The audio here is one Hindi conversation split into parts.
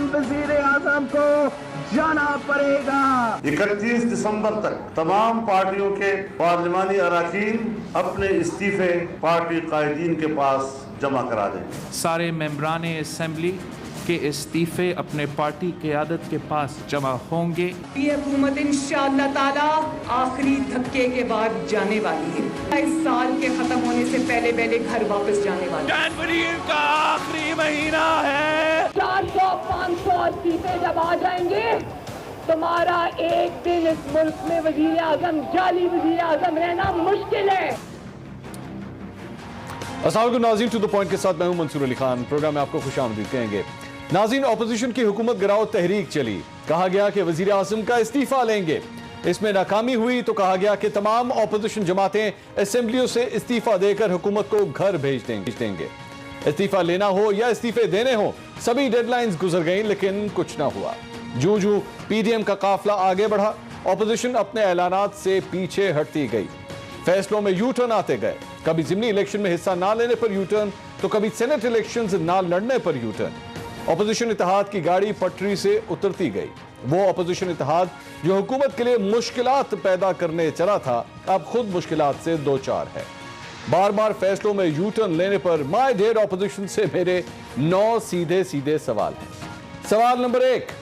वजीर आजम को जाना पड़ेगा। 31 दिसंबर तक तमाम पार्टियों के पार्लिमानी अरकान अपने इस्तीफे पार्टी कायदीन के पास जमा करा दें। सारे मेंबरान असेंबली के इस्तीफे अपने पार्टी क़यादत के पास जमा होंगे। ये हुकूमत इंशाअल्लाह ताला आखिरी धक्के के बाद जाने वाली है। इस साल के खत्म होने से पहले पहले घर वापस जाने वाली है। जनवरी का आखिरी महीना है। 400-500 इस्तीफे जब आ जाएंगे, तुम्हारा एक दिन इस मुल्क में वजीर आजम, जाली वजीर आजम रहना मुश्किल है। अस्सलाम वालेकुम नाज़रीन, टू द पॉइंट के साथ मैं हूं मंसूर अली खान। प्रोग्राम में आपको खुशामदीद कहेंगे। नाज़रीन, ऑपोजिशन की हुकूमत गिराओ तहरीक चली, कहा गया कि वजीर आज़म का इस्तीफा लेंगे। इसमें नाकामी हुई तो कहा गया कि तमाम ऑपोजिशन जमातें असेंबलियों से इस्तीफा देकर हुकूमत को घर भेज देंगे। इस्तीफा लेना हो या इस्तीफे देने हो, सभी डेडलाइंस गुजर गई लेकिन कुछ ना हुआ। जूं जूं पीडीएम का काफिला आगे बढ़ा, ऑपोजिशन अपने ऐलानात से पीछे हटती गई। फैसलों में यू टर्न आते गए, कभी ज़िमनी इलेक्शन में हिस्सा ना लेने पर यू टर्न तो कभी सेनेट इलेक्शंस ना लड़ने पर यू टर्न। ऑपोजिशन इत्तेहाद की गाड़ी पटरी से उतरती गई। वो ऑपोजिशन इत्तेहाद जो हुकूमत के लिए मुश्किलात पैदा करने चला था, अब खुद मुश्किलात से दो चार है। बार बार फैसलों में यू टर्न लेने पर माय डियर ऑपोजिशन से मेरे 9 सीधे सीधे सवाल हैं। सवाल नंबर 1,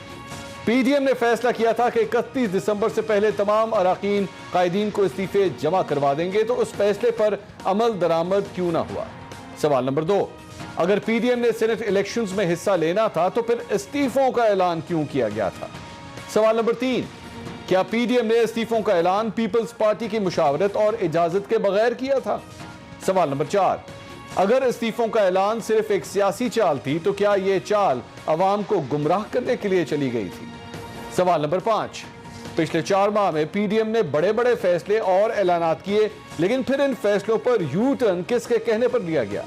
पीडीएम ने फैसला किया था कि 31 दिसंबर से पहले तमाम अरकान कायदीन को इस्तीफे जमा करवा देंगे, तो उस फैसले पर अमल दरामद क्यों ना हुआ। सवाल नंबर 2, अगर पीडीएम ने सेनेट इलेक्शंस में हिस्सा लेना था तो फिर इस्तीफों का ऐलान क्यों किया गया था। सवाल नंबर 3, क्या पीडीएम ने इस्तीफों का ऐलान पीपल्स पार्टी की मुशावरत और इजाजत के बगैर किया था। सवाल नंबर 4, अगर इस्तीफों का ऐलान सिर्फ एक सियासी चाल थी तो क्या यह चाल अवाम को गुमराह करने के लिए चली गई थी। सवाल नंबर 5, पिछले 4 माह में पीडीएम ने बड़े बड़े फैसले और ऐलानात किए, लेकिन फिर इन फैसलों पर यू टर्न किसके कहने पर लिया गया।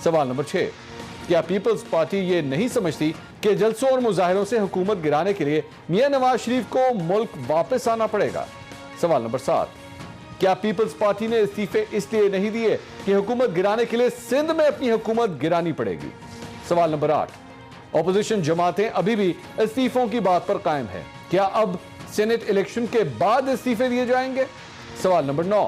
सवाल नंबर 6, क्या पीपल्स पार्टी ये नहीं समझती कि जलसों और मुजाहिरों से हुकूमत गिराने के लिए मियां नवाज शरीफ को मुल्क वापस आना पड़ेगा। सवाल नंबर 7, क्या पीपल्स पार्टी ने इस्तीफे इसलिए नहीं दिए कि हुकूमत गिराने के लिए सिंध में अपनी हुकूमत गिरानी पड़ेगी। सवाल नंबर 8, ऑपोजिशन जमातें अभी भी इस्तीफों की बात पर कायम है, क्या अब सेनेट इलेक्शन के बाद इस्तीफे दिए जाएंगे। सवाल नंबर 9,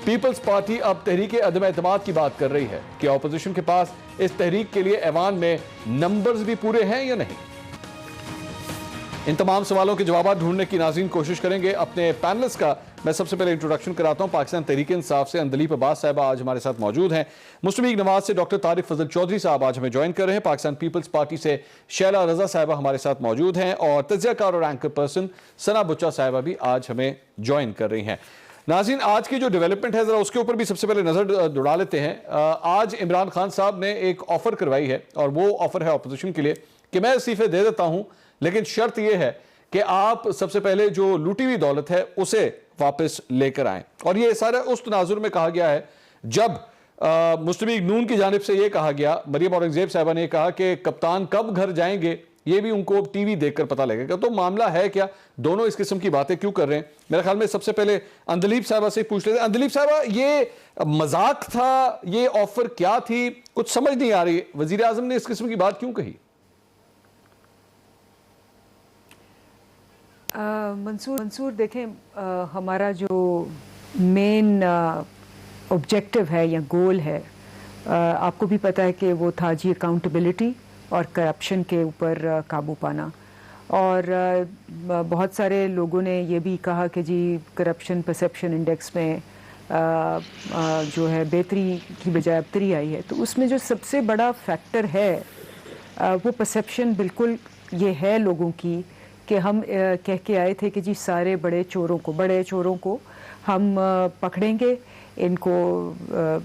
पीपल्स पार्टी अब तहरीक अदम एतमाद की बात कर रही है, कि ऑपोजिशन के पास इस तहरीक के लिए ऐवान में नंबर्स भी पूरे हैं या नहीं। इन तमाम सवालों के जवाब ढूंढने की नाज़रीन कोशिश करेंगे अपने पैनलिस्ट का। मैं सबसे पहले इंट्रोडक्शन कराता हूं। पाकिस्तान तहरीक इंसाफ से अंदलीप अब्बास साहबा आज हमारे साथ मौजूद हैं। मुस्लिम लीग नवाज से डॉक्टर तारिक फजल चौधरी साहब आज हमें ज्वाइन कर रहे हैं। पाकिस्तान पीपल्स पार्टी से शैला रजा साहबा हमारे साथ मौजूद हैं और तज्ज़ियाकार और एंकर पर्सन सना बुच्चा साहबा भी आज हमें ज्वाइन कर रही हैं। नाज़रीन, आज की जो डेवलपमेंट है जरा उसके ऊपर भी सबसे पहले नजर दौड़ा लेते हैं। आज इमरान खान साहब ने एक ऑफर करवाई है और वो ऑफर है अपोजिशन के लिए कि मैं इस्तीफे दे देता हूं, लेकिन शर्त यह है कि आप सबसे पहले जो लूटी हुई दौलत है उसे वापस लेकर आएं। और ये सारा उस तनाजुर में कहा गया है जब मुस्लिम लीग नून की जानिब से यह कहा गया, मरियम औरंगजेब साहबा ने कहा कि कप्तान कब घर जाएंगे ये भी उनको टीवी देखकर पता लगेगा। तो मामला है क्या, दोनों इस किस्म की बातें क्यों कर रहे हैं। मेरे ख्याल में सबसे पहले अंदलीप साहबा से पूछ लेते हैं। अंदलीप साहबा, ये मजाक था, ये ऑफर क्या थी, कुछ समझ नहीं आ रही, वजीर आजम ने इस किस्म की बात क्यों कही। मंसूर देखें, हमारा जो मेन ऑब्जेक्टिव है या गोल है, आपको भी पता है कि वो था जी अकाउंटेबिलिटी और करप्शन के ऊपर काबू पाना। और बहुत सारे लोगों ने ये भी कहा कि जी करप्शन परसेप्शन इंडेक्स में जो है बेहतरी की बजाय अबतरी आई है। तो उसमें जो सबसे बड़ा फैक्टर है वो परसेप्शन बिल्कुल ये है लोगों की कि हम कह के आए थे कि जी सारे बड़े चोरों को हम पकड़ेंगे, इनको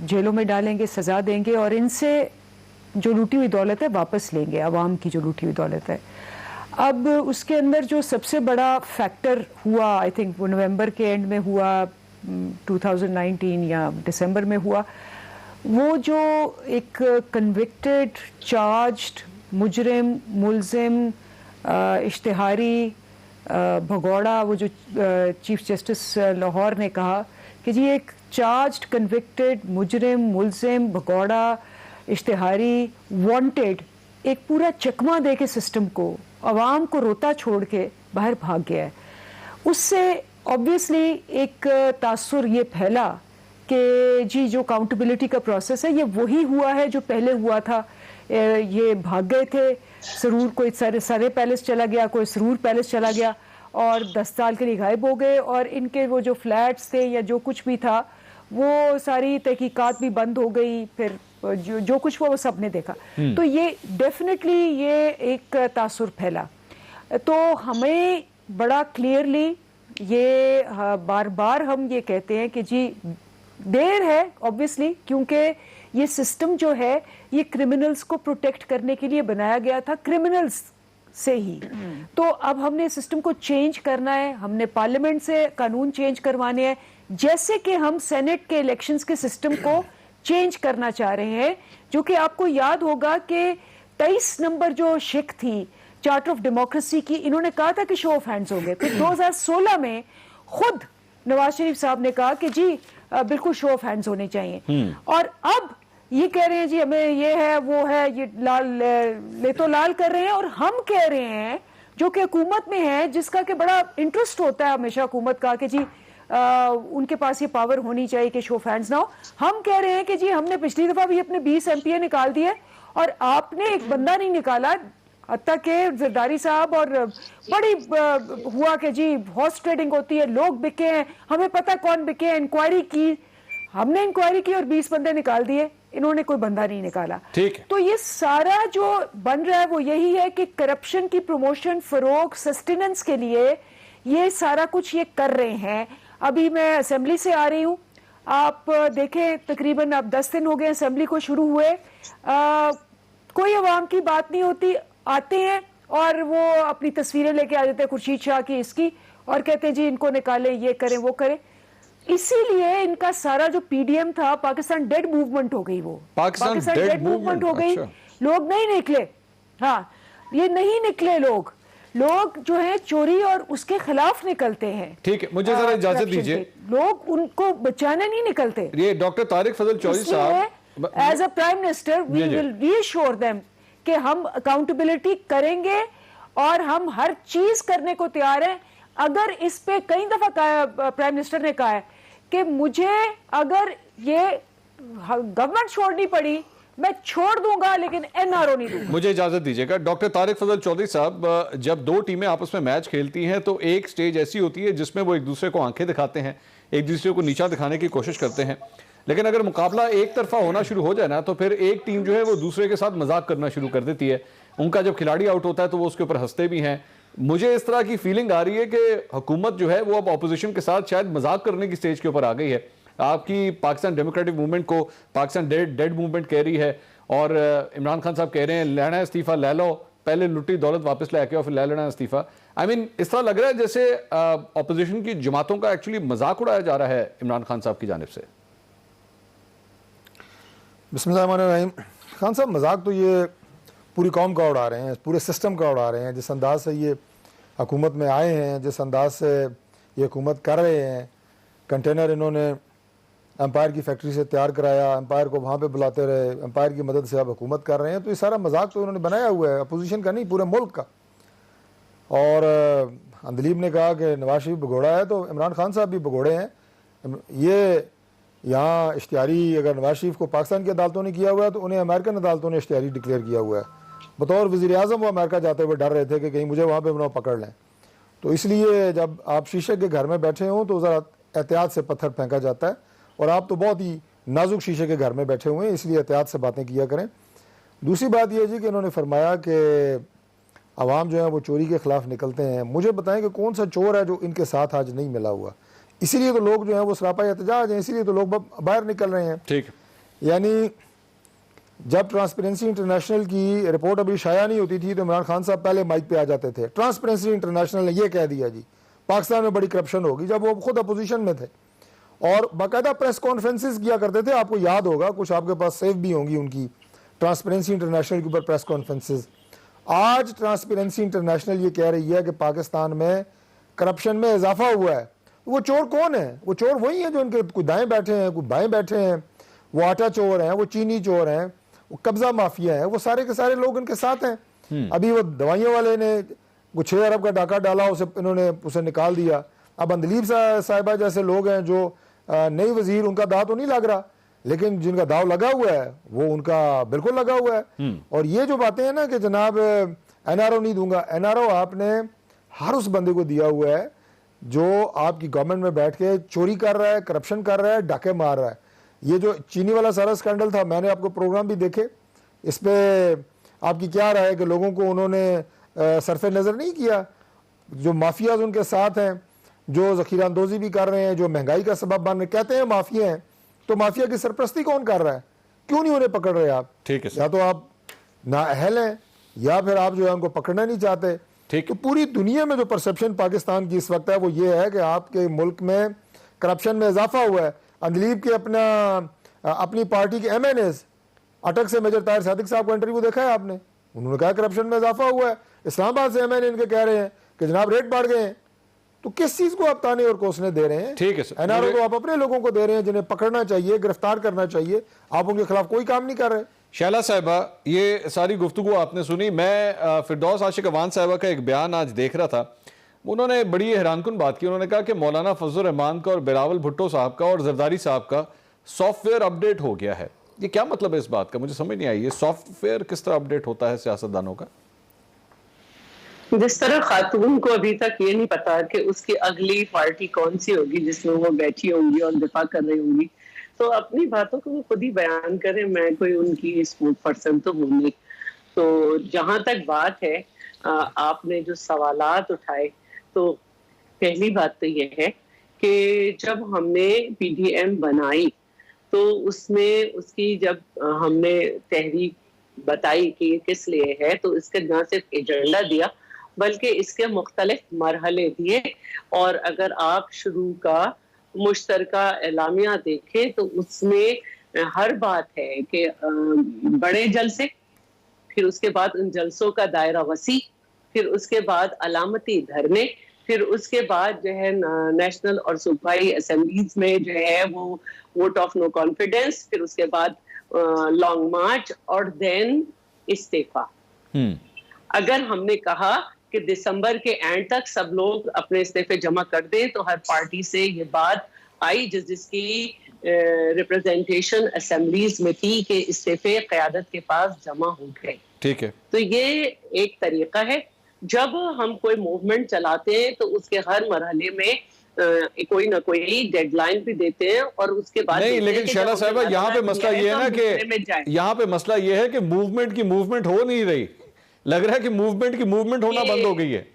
जेलों में डालेंगे, सज़ा देंगे और इनसे जो लूटी हुई दौलत है वापस लेंगे, आवाम की जो लूटी हुई दौलत है। अब उसके अंदर जो सबसे बड़ा फैक्टर हुआ, आई थिंक वो नवंबर के एंड में हुआ, 2019 या दिसंबर में हुआ, वो जो एक कन्विक्टेड चार्ज्ड मुजरिम मुलजिम इश्तिहारी भगौड़ा, वो जो चीफ जस्टिस लाहौर ने कहा कि जी एक चार्ज्ड कन्विक्टेड मुजरिम मुलजिम भगौड़ा इश्तिहारी वांटेड एक पूरा चकमा दे के सिस्टम को, आवाम को रोता छोड़ के बाहर भाग गया है। उससे ऑब्वियसली एक तासुर ये फैला कि जी जो अकाउंटेबिलिटी का प्रोसेस है ये वही हुआ है जो पहले हुआ था। ये भाग गए थे, सरूर कोई सारे पैलेस चला गया, कोई सरूर पैलेस चला गया और 10 साल के लिए गायब हो गए, और इनके वो जो फ्लैट्स थे या जो कुछ भी था वो सारी तहकीकात भी बंद हो गई, फिर जो कुछ वो सब ने देखा। तो ये डेफिनेटली ये एक तासुर फैला। तो हमें बड़ा क्लियरली ये बार बार हम ये कहते हैं कि जी देर है ऑब्वियसली, क्योंकि ये सिस्टम जो है ये क्रिमिनल्स को प्रोटेक्ट करने के लिए बनाया गया था, क्रिमिनल्स से ही। तो अब हमने सिस्टम को चेंज करना है, हमने पार्लियामेंट से कानून चेंज करवाने हैं, जैसे कि हम सेनेट के इलेक्शंस के सिस्टम को चेंज करना चाह रहे हैं, जो कि आपको याद होगा कि 23 नंबर जो शिक थी चार्टर ऑफ डेमोक्रेसी की, इन्होंने कहा था कि शो ऑफ हैंड्स होंगे। फिर 2016 में खुद नवाज शरीफ साहब ने कहा कि जी बिल्कुल शो ऑफ हैंड्स होने चाहिए, और अब ये कह रहे हैं जी हमें ये है वो है, ये लाल ले तो लाल कर रहे हैं। और हम कह रहे हैं जो कि हुकूमत में है, जिसका कि बड़ा इंटरेस्ट होता है हमेशा हुकूमत का कि जी उनके पास ये पावर होनी चाहिए कि शो ऑफ हैंड्स ना हो, हम कह रहे हैं कि जी हमने पिछली दफा भी अपने 20 एमपीए निकाल दिए और आपने एक बंदा नहीं निकाला, हत्ता के जरदारी साहब, और बड़ी हुआ कि जी हॉर्स ट्रेडिंग होती है, लोग बिके हैं, हमें पता कौन बिके हैं, इंक्वायरी की, हमने इंक्वायरी की और 20 बंदे निकाल दिए, इन्होंने कोई बंदा नहीं निकाला। ठीक है। तो ये सारा जो बन रहा है वो यही है कि करप्शन की प्रमोशन, फरोग, सस्टेनेंस के लिए ये सारा कुछ ये कर रहे हैं। अभी मैं असेंबली से आ रही हूँ, आप देखें तकरीबन अब 10 दिन हो गए असेंबली को शुरू हुए, कोई अवाम की बात नहीं होती, आते हैं और वो अपनी तस्वीरें लेके आ जाते हैं खुर्शीद शाह की, इसकी, और कहते हैं जी इनको निकालें, ये करें वो करें। इसीलिए इनका सारा जो पीडीएम था, पाकिस्तान डेड मूवमेंट हो गई, वो पाकिस्तान डेड मूवमेंट हो गई। अच्छा। लोग नहीं निकले, हाँ ये नहीं निकले, लोग जो है चोरी और उसके खिलाफ निकलते हैं। ठीक है, मुझे जरा इजाजत दीजिए, लोग उनको बचाने नहीं निकलते। ये डॉक्टर तारिक फजल चौधरी साहब, as a prime minister we will reassure them कि हम अकाउंटेबिलिटी करेंगे और हम हर चीज करने को तैयार हैं। अगर इस पे कई दफा प्राइम मिनिस्टर ने कहा है कि मुझे अगर ये गवर्नमेंट छोड़नी पड़ी मैं छोड़ दूंगा, लेकिन एनआरओ नहीं दूंगा। मुझे इजाजत दीजिएगा। डॉक्टर तारिक फजल चौधरी साहब, जब दो टीमें आपस में मैच खेलती हैं तो एक स्टेज ऐसी होती है जिसमें वो एक दूसरे को आंखें दिखाते हैं, एक दूसरे को नीचा दिखाने की कोशिश करते हैं, लेकिन अगर मुकाबला एक तरफा होना शुरू हो जाए ना तो फिर एक टीम जो है वो दूसरे के साथ मजाक करना शुरू कर देती है। उनका जब खिलाड़ी आउट होता है तो वो उसके ऊपर हंसते भी हैं। मुझे इस तरह की फीलिंग आ रही है कि हुकूमत जो है वो अब ऑपोजिशन के साथ शायद मजाक करने की स्टेज के ऊपर आ गई है। आपकी पाकिस्तान डेमोक्रेटिक मूवमेंट को पाकिस्तान डेड मूवमेंट कह रही है, और इमरान खान साहब कह रहे हैं लेना है इस्तीफा ले लो, पहले लुटी दौलत वापस लेके और फिर ले लेना इस्तीफा। आई मीन इस तरह लग रहा है जैसे ऑपोजिशन की जमातों का एक्चुअली मजाक उड़ाया जा रहा है इमरान खान साहब की जानिब से। बिस्मिल्लाहिर्रहमानिर्रहीम। खान साहब मजाक तो ये पूरी कौम का उड़ा रहे हैं, पूरे सिस्टम का उड़ा रहे हैं। जिस अंदाज से ये हुकूमत में आए हैं, जिस अंदाज से ये हुकूमत कर रहे हैं, कंटेनर इन्होंने एम्पायर की फैक्ट्री से तैयार कराया, एम्पायर को वहाँ पे बुलाते रहे, एम्पायर की मदद से अब हुकूमत कर रहे हैं। तो ये सारा मजाक तो इन्होंने बनाया हुआ है, अपोजिशन का नहीं, पूरे मुल्क का। और अंदलीब ने कहा कि नवाज शरीफ भगोड़ा है, तो इमरान खान साहब भी भगोड़े हैं। ये यहाँ इश्तिहारी अगर नवाज शरीफ को पाकिस्तान की अदालतों ने किया हुआ है तो उन्हें अमेरिकन अदालतों ने इश्तिहारी डिक्लेयर किया हुआ है। बतौर वज़ीर आज़म वो अमेरिका जाते हुए डर रहे थे कि कहीं मुझे वहाँ पे उन्होंने पकड़ लें। तो इसलिए जब आप शीशे के घर में बैठे हों तो ज़रा एहतियात से पत्थर फेंका जाता है, और आप तो बहुत ही नाजुक शीशे के घर में बैठे हुए हैं, इसलिए एहतियात से बातें किया करें। दूसरी बात यह जी कि इन्होंने फरमाया कि आवाम जो है वो चोरी के ख़िलाफ़ निकलते हैं। मुझे बताएं कि कौन सा चोर है जो इनके साथ आज नहीं मिला हुआ। इसीलिए तो लोग जो है वो सरापा एहतजाज हैं, इसीलिए तो लोग बाहर निकल रहे हैं। ठीक, यानी जब ट्रांसपेरेंसी इंटरनेशनल की रिपोर्ट अभी शाया नहीं होती थी तो इमरान खान साहब पहले माइक पे आ जाते थे। ट्रांसपेरेंसी इंटरनेशनल ने यह कह दिया जी पाकिस्तान में बड़ी करप्शन होगी, जब वो खुद अपोजिशन में थे, और बाकायदा प्रेस कॉन्फ्रेंसेस किया करते थे। आपको याद होगा, कुछ आपके पास सेव भी होंगी उनकी, ट्रांसपेरेंसी इंटरनेशनल के ऊपर प्रेस कॉन्फ्रेंसेस। आज ट्रांसपेरेंसी इंटरनेशनल ये कह रही है कि पाकिस्तान में करप्शन में इजाफा हुआ है। वो चोर कौन है? वो चोर वही है जो इनके कोई दाएं बैठे हैं, कोई बाएं बैठे हैं। वो आटा चोर हैं, वो चीनी चोर हैं, वो कब्जा माफिया है, वो सारे के सारे लोग इनके साथ हैं। अभी वो दवाइयों वाले ने वो 6 अरब का डाका डाला, इन्होंने उसे निकाल दिया। अब अंदलीब साहिबा जैसे लोग हैं जो नई वजीर, उनका दाव तो नहीं लग रहा, लेकिन जिनका दाव लगा हुआ है वो उनका बिल्कुल लगा हुआ है। और ये जो बातें हैं ना कि जनाब NRO नहीं दूंगा, NRO आपने हर उस बंदे को दिया हुआ है जो आपकी गवर्नमेंट में बैठ के चोरी कर रहा है, करप्शन कर रहा है, डाके मार रहा है। ये जो चीनी वाला सारा स्कैंडल था, मैंने आपको प्रोग्राम भी देखे, इस पे आपकी क्या राय है कि लोगों को उन्होंने सरफे नज़र नहीं किया? जो माफियाज उनके साथ हैं, जो ज़ख़ीरा अंदोज़ी भी कर रहे हैं, जो महंगाई का सबब बन रहे, कहते हैं माफिया हैं, तो माफिया की सरपरस्ती कौन कर रहा है? क्यों नहीं उन्हें पकड़ रहे आप? ठीक है, या तो आप नाअहल हैं या फिर आप जो है उनको पकड़ना नहीं चाहते। ठीक। तो पूरी दुनिया में जो परसेप्शन पाकिस्तान की इस वक्त है वो ये है कि आपके मुल्क में करप्शन में इजाफा हुआ है। अंदलीब के अपनी पार्टी के MNAs, अटक से मेजर ताहिर सादिक साहब का इंटरव्यू देखा है आपने? उन्होंने कहा करप्शन में इजाफा हुआ है। इस्लामाबाद से MNA इनके कह रहे हैं कि जनाब रेट बढ़ गए हैं। तो किस चीज को आप ताने और कोसने दे रहे हैं? ठीक है सर, NRO को आप अपने लोगों को दे रहे हैं जिन्हें पकड़ना चाहिए, गिरफ्तार करना चाहिए, आप उनके खिलाफ कोई काम नहीं कर रहे। शैला साहिबा, ये सारी गुफ्तगू आपने सुनी। मैं फिरदौस आशिक अवान साहिबा का एक बयान आज देख रहा था, उन्होंने बड़ी हैरानकुन बात की। उन्होंने कहा कि मौलाना फजल रहमान का और बिलावल भुट्टो साहब का और जरदारी साहब का सॉफ्टवेयर अपडेट हो गया है। ये क्या मतलब है इस बात का? मुझे समझ नहीं आई। ये सॉफ्टवेयर किस तरह अपडेट होता है सियासतदानों का? जिस तरह खातून को अभी तक ये नहीं पता कि उसकी अगली पार्टी कौन सी होगी जिसमें वो बैठी होंगी और दिफा कर रही होंगी, तो अपनी बातों को वो खुद ही बयान करें, मैं कोई उनकी स्पोक पर्सन तो हूँ नहीं। तो जहां तक बात है, आपने जो सवालात उठाए, तो पहली बात तो ये है कि जब हमने PDM बनाई तो उसमें उसकी जब हमने तहरीक बताई कि ये किस लिए है, तो इसके न सिर्फ एजेंडा दिया बल्कि इसके मुख्तलिफ मरहले दिए। और अगर आप शुरू का मुश्तरका एलामिया देखें तो उसमें हर बात है कि बड़े जलसे, फिर उसके बाद उन जलसों का दायरा वसी, फिर उसके बाद अलामती धरने, फिर उसके बाद जो है नेशनल और सूबाई असेंबलीज में जो है वो वोट ऑफ नो कॉन्फिडेंस, फिर उसके बाद लॉन्ग मार्च और देन इस्तीफा। अगर हमने कहा कि दिसंबर के एंड तक सब लोग अपने इस्तीफे जमा कर दें, तो हर पार्टी से ये बात आई जिसकी रिप्रेजेंटेशन असेंबलीज में थी कि इस्तीफे क़यादत के पास जमा हो गए। ठीक है, तो ये एक तरीका है। जब हम कोई मूवमेंट चलाते हैं तो उसके हर मरहले में कोई ना कोई डेडलाइन भी देते हैं और उसके बाद नहीं, लेकिन शैला साहिबा यहाँ पे मसला ये है ना कि यहाँ पे मसला ये है कि मूवमेंट की मूवमेंट हो नहीं रही। लग रहा है कि मूवमेंट की मूवमेंट होना बंद हो गई है।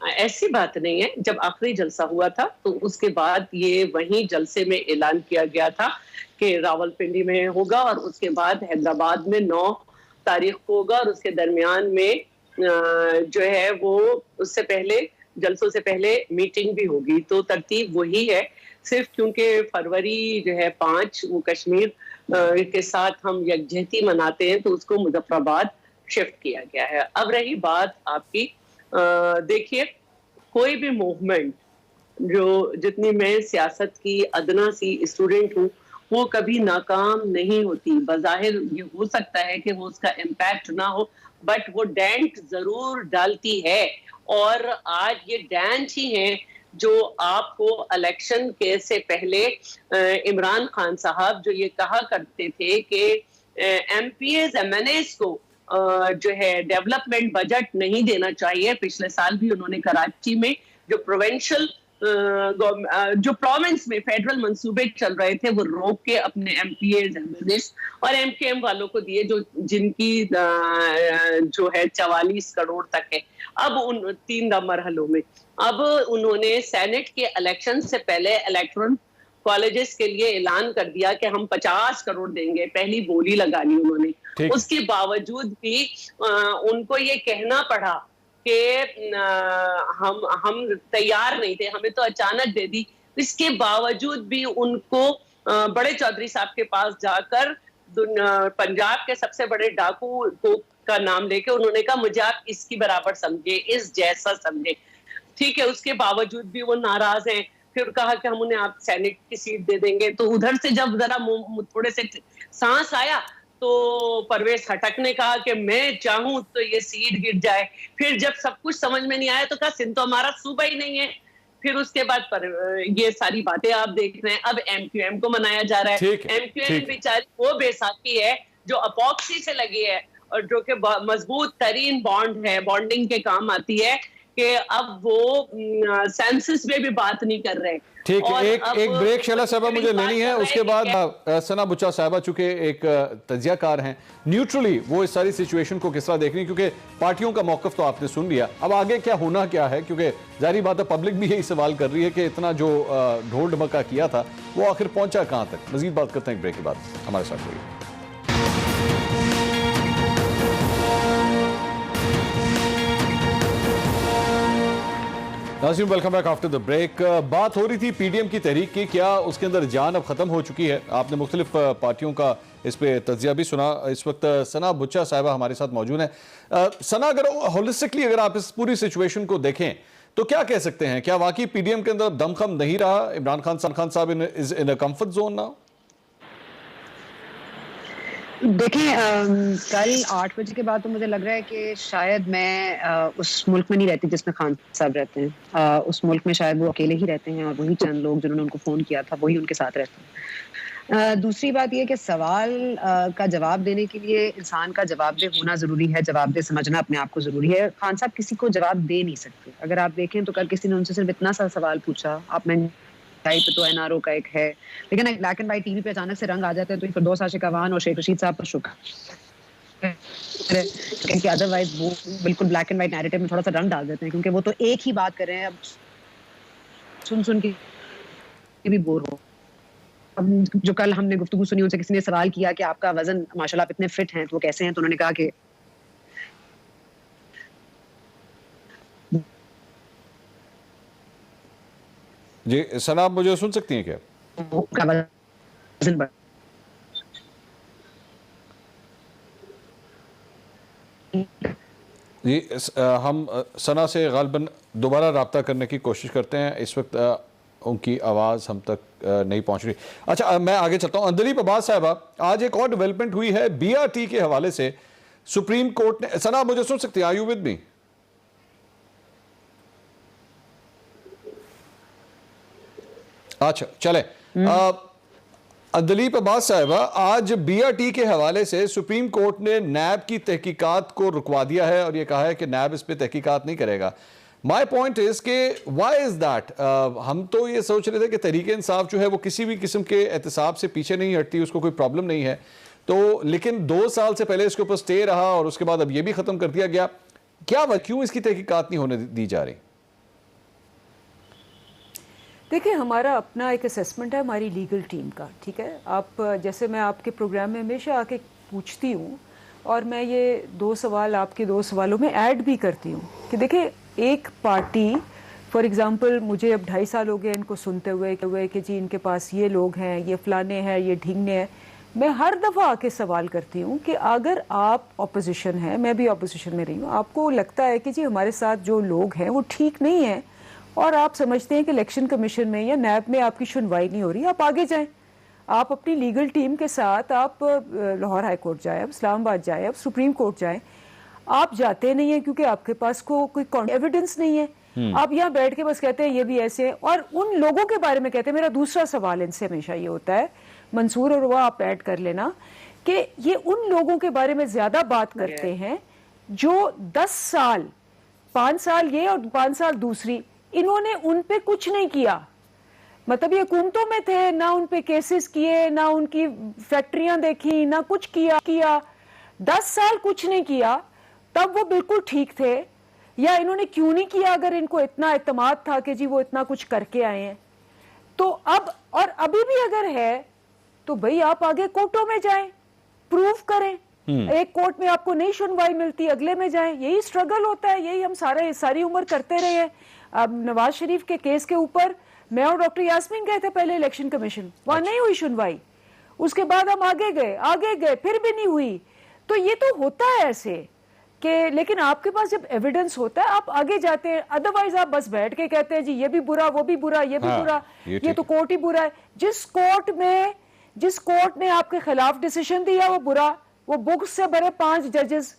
ऐसी बात नहीं है। जब आखिरी जलसा हुआ था तो उसके बाद ये वहीं जलसे में ऐलान किया गया था कि रावलपिंडी में होगा और उसके बाद हैदराबाद में 9 तारीख को होगा और उसके दरमियान में जो है वो उससे पहले जलसों से पहले मीटिंग भी होगी। तो तरतीब वही है, सिर्फ क्योंकि फरवरी जो है 5 वो कश्मीर के साथ हम यकजहती मनाते हैं तो उसको मुजफ्फराबाद शिफ्ट किया गया है। अब रही बात आपकी, देखिए कोई भी मूवमेंट जो जितनी मैं सियासत की अदना सी स्टूडेंट हूँ वो कभी नाकाम नहीं होती। बज़ाहिर ये हो सकता है कि वो उसका इम्पैक्ट ना हो, बट वो डेंट जरूर डालती है। और आज ये डेंट ही हैं जो आपको इलेक्शन के से पहले इमरान खान साहब जो ये कहा करते थे कि MPs MNAs को जो है डेवलपमेंट बजट नहीं देना चाहिए। पिछले साल भी उन्होंने कराची में जो प्रोविंशियल जो प्रोविंस में फेडरल मंसूबे चल रहे थे वो रोक के अपने MPs MNAs और MKM वालों को दिए जो जिनकी जो है 44 करोड़ तक है। अब उन 3 मरहलों में अब उन्होंने सेनेट के इलेक्शन से पहले इलेक्ट्रल कॉलेजेस के लिए ऐलान कर दिया कि हम 50 करोड़ देंगे। पहली बोली लगा ली उन्होंने। उसके बावजूद भी उनको ये कहना पड़ा कि हम तैयार नहीं थे, हमें तो अचानक दे दी। इसके बावजूद भी उनको बड़े चौधरी साहब के पास जाकर पंजाब के सबसे बड़े डाकू का नाम लेके उन्होंने कहा मुझे आप इसकी बराबर समझे, इस जैसा समझे। ठीक है, उसके बावजूद भी वो नाराज हैं। फिर कहा कि हम उन्हें आप सेनेट की सीट दे देंगे। तो उधर से जब जरा थोड़े से सांस आया तो परवेज खटक ने कहा कि मैं चाहूं तो ये सीट गिर जाए। फिर जब सब कुछ समझ में नहीं आया तो कहा सिंध तो हमारा सूबा ही नहीं है। फिर उसके बाद ये सारी बातें आप देख रहे हैं। अब एमक्यूएम को मनाया जा रहा है। एमक्यूएम बेचारी वो बैसाखी है जो अपॉक्सी से लगी है और जो कि मजबूत तरीन बॉन्ड है, बॉन्डिंग के काम आती है, कि अब वो सेंसस में भी बात नहीं कर रहे। ठीक, एक ब्रेक शैला साहबा मुझे लेनी है, उसके बाद सना बुच्चा साहबा चूंकि एक तजियाकार हैं, न्यूट्रली वो इस सारी सिचुएशन को किस तरह देख रही, क्योंकि पार्टियों का मौकफ तो आपने सुन लिया, अब आगे क्या होना क्या है, क्योंकि जाहिर बात है पब्लिक भी यही सवाल कर रही है कि इतना जो ढोल ढमका किया था वो आखिर पहुंचा कहां तक। मजीद बात करते हैं एक ब्रेक के बाद, हमारे साथ रहिए। नाज़रीन welcome back after the break. बात हो रही थी पीडीएम की तहरीक की, क्या उसके अंदर जान अब ख़त्म हो चुकी है? आपने मुख्तलिफ पार्टियों का इस पे तज्जिया भी सुना। इस वक्त सना बुच्चा साहिबा हमारे साथ मौजूद है। सना, अगर होलिस्टिकली अगर आप इस पूरी सिचुएशन को देखें तो क्या कह सकते हैं, क्या वाकई पीडीएम के अंदर दमखम नहीं रहा? इमरान खान साहब इन अ कंफर्ट जोन नाउ? देखें, कल 8 बजे के बाद तो मुझे लग रहा है कि शायद मैं उस मुल्क में नहीं रहती जिसमें खान साहब रहते हैं। उस मुल्क में शायद वो अकेले ही रहते हैं और वही चंद लोग जिन्होंने उनको फ़ोन किया था वही उनके साथ रहते हैं। दूसरी बात यह कि सवाल का जवाब देने के लिए इंसान का जवाबदेह होना ज़रूरी है, जवाबदेह समझना अपने आप को ज़रूरी है। खान साहब किसी को जवाब दे नहीं सकते। अगर आप देखें तो कल किसी ने उनसे सिर्फ इतना सा सवाल पूछा, आप मैं पे तो एनआरओ का एक है, लेकिन एक ब्लैक एंड व्हाइट टीवी पे अचानक से रंग आ जाते हैं तो फिरदौस आशिक अवान और शेख रशीद साहब पर शुक्र क्योंकि अदरवाइज वो बिल्कुल ब्लैक एंड व्हाइट नैरेटिव में थोड़ा सा रंग डाल देते हैं, क्योंकि वो तो एक ही बात कर रहे हैं। अब सुन के भी बोर हो। अब जो कल हमने गुफ्तगू सुनी, उनसे किसी ने सवाल किया कि आपका वजन माशाल्लाह आप इतने फिट हैं तो वो कैसे हैं, तो उन्होंने कहा कि जी सना, आप मुझे सुन सकती हैं क्या? जी हम सना से गालिबन दोबारा रब्ता करने की कोशिश करते हैं। इस वक्त उनकी आवाज़ हम तक नहीं पहुंच रही। अच्छा, मैं आगे चलता हूँ। अंदलीप अब्बास साहबा, आज एक और डेवलपमेंट हुई है बीआरटी के हवाले से। सुप्रीम कोर्ट ने, सना मुझे सुन सकती हैं? Are you with me? अच्छा चले। अंदलीप अब्बास साहिबा, आज बीआरटी के हवाले से सुप्रीम कोर्ट ने नैब की तहकीकात को रुकवा दिया है और यह कहा है कि नैब इस पर तहकीकात नहीं करेगा। माई पॉइंट इज के वाई इज दैट? हम तो ये सोच रहे थे कि तहरीक इंसाफ जो है वो किसी भी किस्म के एहतसाब से पीछे नहीं हटती, उसको कोई प्रॉब्लम नहीं है, तो लेकिन 2 साल से पहले इसके ऊपर स्टे रहा और उसके बाद अब ये भी खत्म कर दिया गया। क्या क्यों इसकी तहकीकात नहीं होने दी जा रही? देखिए, हमारा अपना एक असेसमेंट है हमारी लीगल टीम का, ठीक है। आप जैसे मैं आपके प्रोग्राम में हमेशा आके पूछती हूँ और मैं ये 2 सवाल आपके 2 सवालों में ऐड भी करती हूँ कि देखिए, एक पार्टी फॉर एग्जांपल, मुझे अब 2.5 साल हो गए इनको सुनते हुए कि जी इनके पास ये लोग हैं, ये फलाने हैं, ये ढींगने हैं। मैं हर दफ़ा आके सवाल करती हूँ कि अगर आप ऑपोजिशन हैं, मैं भी ऑपोजिशन में रही हूँ, आपको लगता है कि जी हमारे साथ जो लोग हैं वो ठीक नहीं हैं और आप समझते हैं कि इलेक्शन कमीशन में या नैब में आपकी सुनवाई नहीं हो रही, आप आगे जाएं। आप अपनी लीगल टीम के साथ आप लाहौर हाई कोर्ट जाएं, इस्लामाबाद जाएं, आप सुप्रीम कोर्ट जाएं। आप जाते नहीं हैं क्योंकि आपके पास कोई एविडेंस नहीं है। आप यहाँ बैठ के बस कहते हैं ये भी ऐसे है और उन लोगों के बारे में कहते हैं। मेरा दूसरा सवाल इनसे हमेशा ये होता है, मंसूर और वह आप ऐड कर लेना, कि ये उन लोगों के बारे में ज्यादा बात करते हैं जो 10 साल, 5 साल ये और 5 साल दूसरी, इन्होंने उन पे कुछ नहीं किया। मतलब ये हुकूमतों में थे, ना उन पे केसेस किए, ना उनकी फैक्ट्रियां देखी, ना कुछ किया 10 साल कुछ नहीं किया, तब वो बिल्कुल ठीक थे। या इन्होंने क्यों नहीं किया अगर इनको इतना एतमाद था कि जी वो इतना कुछ करके आए हैं? तो अब और अभी भी अगर है तो भाई आप आगे कोर्टों में जाएं, प्रूव करें। एक कोर्ट में आपको नहीं सुनवाई मिलती, अगले में जाएं। यही स्ट्रगल होता है, यही हम सारी उम्र करते रहे हैं। अब नवाज शरीफ के केस के ऊपर मैं और डॉक्टर यास्मीन गए थे पहले इलेक्शन कमीशन, वहां नहीं हुई सुनवाई। उसके बाद हम आगे गए फिर भी नहीं हुई। तो ये तो होता है ऐसे कि, लेकिन आपके पास जब एविडेंस होता है आप आगे जाते हैं। अदरवाइज आप बस बैठ के कहते हैं जी ये भी बुरा, वो भी बुरा, ये भी बुरा, ये तो कोर्ट ही बुरा है। जिस कोर्ट ने आपके खिलाफ डिसीजन दिया वो बुरा, वो बुक्स से भरे 5 जजेस,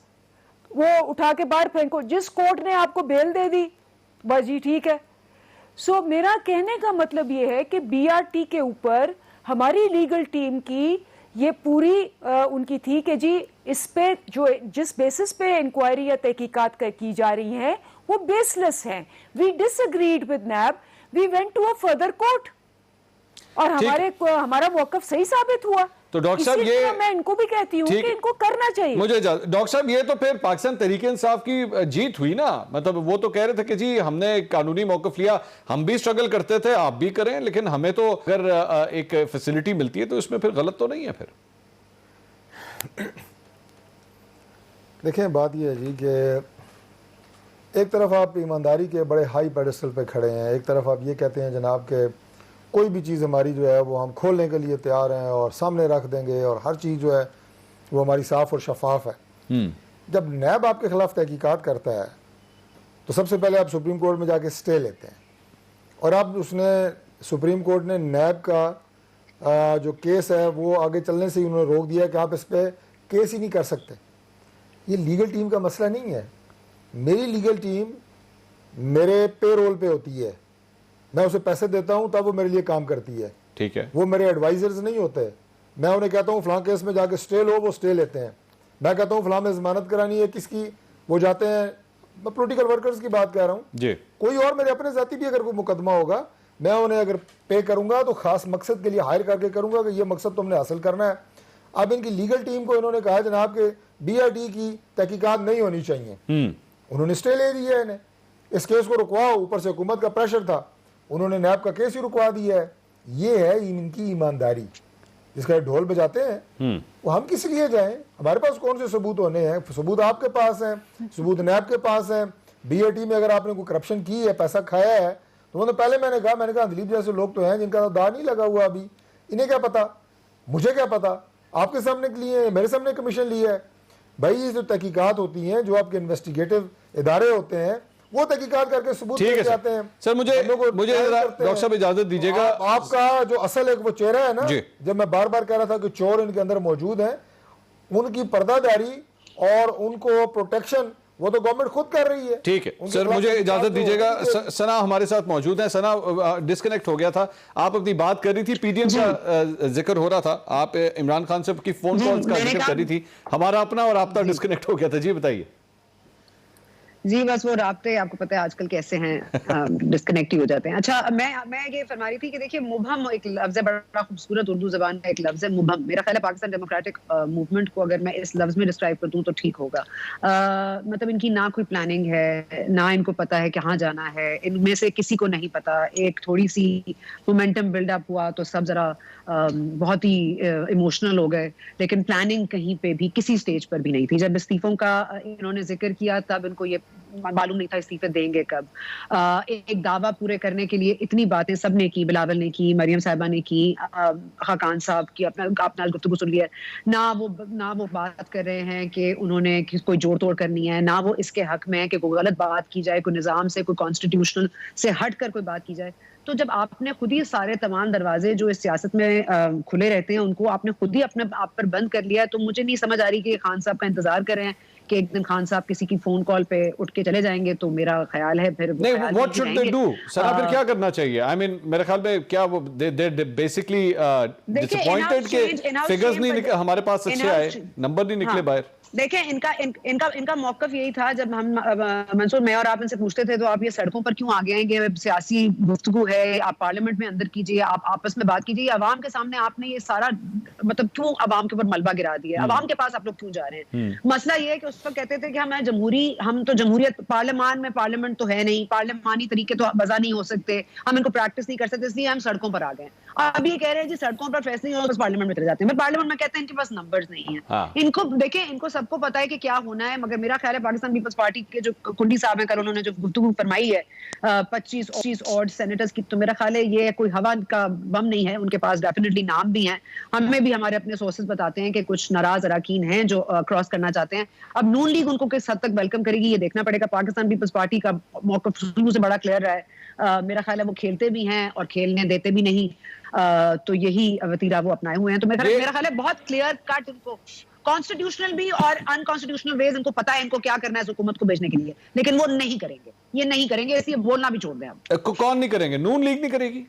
वो उठा के बाहर फेंको। जिस कोर्ट ने आपको बेल दे दी बस जी ठीक है। सो मेरा कहने का मतलब ये है कि बीआरटी के ऊपर हमारी लीगल टीम की ये पूरी उनकी थी कि जी इस पे जो जिस बेसिस पे इंक्वायरी या तहकीकात की जा रही हैं वो बेसलेस हैं। We disagreed with NAB, we went to a further court और हमारा मौकफ सही साबित हुआ। तो डॉक्टर साहब ये मैं इनको भी कहती हूँ कि इनको करना चाहिए। मुझे डॉक्टर साहब ये तो फिर पाकिस्तान तहरीक इंसाफ की जीत हुई ना, मतलब वो तो कह रहे थे कि जी हमने कानूनी मौकफ लिया, हम भी स्ट्रगल करते थे आप भी करें, लेकिन हमें तो अगर एक फैसिलिटी मिलती है तो इसमें फिर गलत तो नहीं है। फिर देखें बात यह है जी कि एक तरफ आप ईमानदारी के बड़े हाई पेडेस्टल पे खड़े हैं, एक तरफ आप ये कहते हैं जनाब के कोई भी चीज़ हमारी जो है वो हम खोलने के लिए तैयार हैं और सामने रख देंगे और हर चीज़ जो है वो हमारी साफ़ और शफाफ है। जब नैब आपके ख़िलाफ़ तहकीकात करता है तो सबसे पहले आप सुप्रीम कोर्ट में जाके स्टे लेते हैं और अब सुप्रीम कोर्ट ने नैब का जो केस है वो आगे चलने से ही उन्होंने रोक दिया कि आप इस पर केस ही नहीं कर सकते। ये लीगल टीम का मसला नहीं है। मेरी लीगल टीम मेरे पे रोल पे होती है, मैं उसे पैसे देता हूं तब वो मेरे लिए काम करती है, ठीक है। वो मेरे एडवाइजर्स नहीं होते। मैं उन्हें कहता हूं फलां केस में जाके स्टे लो, वो स्टे लेते हैं। मैं कहता हूं फलां में जमानत करानी है किसकी, वो जाते हैं। मैं पॉलिटिकल वर्कर्स की बात कह रहा हूं जी। कोई और मेरे अपने जाती भी अगर कोई मुकदमा होगा, मैं उन्हें अगर पे करूंगा तो खास मकसद के लिए हायर करके करूंगा कि ये मकसद तो हमने हासिल करना है। अब इनकी लीगल टीम को इन्होंने कहा जनाब के बीआरटी की तहकीकात नहीं होनी चाहिए, उन्होंने स्टे ले दिया है, इन्हें इस केस को रुकवाओ। ऊपर से हुकूमत का प्रेशर था, उन्होंने नैब का केस ही रुकवा दिया है। ये है इनकी ईमानदारी जिसका ढोल बजाते हैं। वो हम किस लिए जाएं? हमारे पास कौन से सबूत होने हैं? सबूत आपके पास हैं, सबूत नैब के पास हैं। बीआरटी में अगर आपने कोई करप्शन की है, पैसा खाया है, तो तो पहले मैंने कहा दिलीप जैसे लोग तो हैं जिनका तो दाव नहीं लगा हुआ अभी, इन्हें क्या पता, मुझे क्या पता। आपके सामने लिए, मेरे सामने कमीशन लिया है। भाई ये जो तहकीकात होती हैं, जो आपके इन्वेस्टिगेटिव इदारे होते हैं, वो तहकीकात करके सबूत लेके जाते हैं। सर मुझे डॉक्टर साहब इजाजत दीजिएगा। आपका जो असल एक वो चेहरा है ना, जब मैं बार बार कह रहा था कि चोर इनके अंदर मौजूद है, उनकी पर्दादारी और उनको प्रोटेक्शन वो तो गवर्नमेंट खुद कर रही है। ठीक है सर, मुझे इजाजत दीजिएगा। सना हमारे साथ मौजूद है। सना डिस्कनेक्ट हो गया था, आप अपनी बात कर रही थी, पीडीएम का जिक्र हो रहा था, आप इमरान खान साहब की फोन कॉल्स का जिक्र कर रही थी, हमारा अपना और आपका डिस्कनेक्ट हो गया था। जी बताइए। जी बस वो राब्ते आपको पता है आजकल कैसे हैं, डिस्कनेक्ट ही हो जाते हैं। अच्छा मैं ये फरमा रही थी कि देखिए मुबहम एक लफ्ज़ है, बड़ा खूबसूरत उर्दू ज़बान का एक लफ्ज़ है मुबहम। मेरा ख्याल है पाकिस्तान डेमोक्रेटिक मूवमेंट को अगर मैं इस लफ्ज़ में डिस्क्राइब कर दूं तो ठीक होगा। मतलब इनकी ना कोई प्लानिंग है, ना इनको पता है कहाँ जाना है, इनमें से किसी को नहीं पता। एक थोड़ी सी मोमेंटम बिल्डअप हुआ तो सब जरा बहुत ही इमोशनल हो गए, लेकिन प्लानिंग कहीं पे भी किसी स्टेज पर भी नहीं थी। जब इस्तीफों का इन्होंने जिक्र किया तब इनको ये मालूम नहीं था इस्तीफे देंगे कब। एक दावा पूरे करने के लिए इतनी बातें सब ने की, बिलावल ने की, मरियम साहिबा ने की, खाकान साहब की अपना गुफ्तगू सुन लिया। ना वो बात कर रहे हैं कि उन्होंने कोई जोड़ तोड़ करनी है, ना वो इसके हक में है कि कोई गलत बात की जाए, कोई निज़ाम से, कोई कॉन्स्टिट्यूशनल से हट कर कोई बात की जाए। तो जब आपने खुद ही सारे तमाम दरवाजे जो इस सियासत में खुले रहते हैं उनको आपने खुद ही अपने आप पर बंद कर लिया, तो मुझे नहीं समझ आ रही कि खान साहब का इंतजार कर रहे हैं कि एक दिन खान साहब किसी की फोन कॉल पे उठ के चले जाएंगे। तो मेरा ख्याल है फिर नहीं, what should they do sir, फिर क्या करना चाहिए? आई मीन मेरे ख्याल में क्या वो दे बेसिकली डिसअपॉइंटेड के फिगर्स नहीं हमारे पास अच्छे आए, नंबर नहीं निकले बाहर। देखें इनका मौकफ यही था। जब हम मंसूर मैं और आप इनसे पूछते थे तो आप ये सड़कों पर क्यों आ गए हैं कि सियासी गुफ्तगू है, आप पार्लियामेंट में अंदर कीजिए, आप आपस में बात कीजिए, अवाम के सामने आपने ये सारा मतलब क्यों अवाम के ऊपर मलबा गिरा दिया, अवाम के पास आप लोग क्यों जा रहे हैं? मसला ये है कि उस वक्त कहते थे कि हम तो जमहूरियत पार्लियामेंट तो है नहीं, पार्लियामानी तरीके तो वजह नहीं हो सकते, हम इनको प्रैक्टिस नहीं कर सकते, इसलिए हम सड़कों पर आ गए। अब ये कह रहे हैं जी सड़कों पर फैसले नहीं हो, बस पार्लियामेंट में चले जाते हैं। पार्लियामेंट में कहते हैं इनके पास नंबर्स नहीं है। इनको देखें, इनको सबको पता है कि क्या होना है, मगर मेरा ख्याल है पाकिस्तान पीपल्स पार्टी के जो कुंडी साहब हैं, कल उन्होंने जो गुफ्तगू फरमाई है 25 और सेनेटर्स की, तो मेरा ख्याल है ये कोई हवा का बम नहीं है, उनके पास डेफिनेटली नाम भी हैं। हमें भी हमारे अपने सोर्सेज बताते हैं कि कुछ नाराज अरकान हैं जो क्रॉस करना चाहते हैं। अब नून लीग उनको किस हद तक वेलकम करेगी ये देखना पड़ेगा। पाकिस्तान पीपल्स पार्टी का मौक़िफ़ शुरू से बड़ा क्लियर रहा है। मेरा ख्याल है वो खेलते भी हैं और खेलने देते भी नहीं, तो यही वतीरा वो अपनाए हुए हैं। तो मेरा ख्याल है बहुत क्लियर कट इनको कॉन्स्टिट्यूशनल भी और अनकॉन्स्टिट्यूशनल वेज इनको पता है इनको क्या करना है इस हुकूमत को भेजने के लिए, लेकिन वो नहीं करेंगे, ये नहीं करेंगे, इसलिए बोलना भी छोड़ दें आप। कौन नहीं करेंगे? नून लीग नहीं करेगी?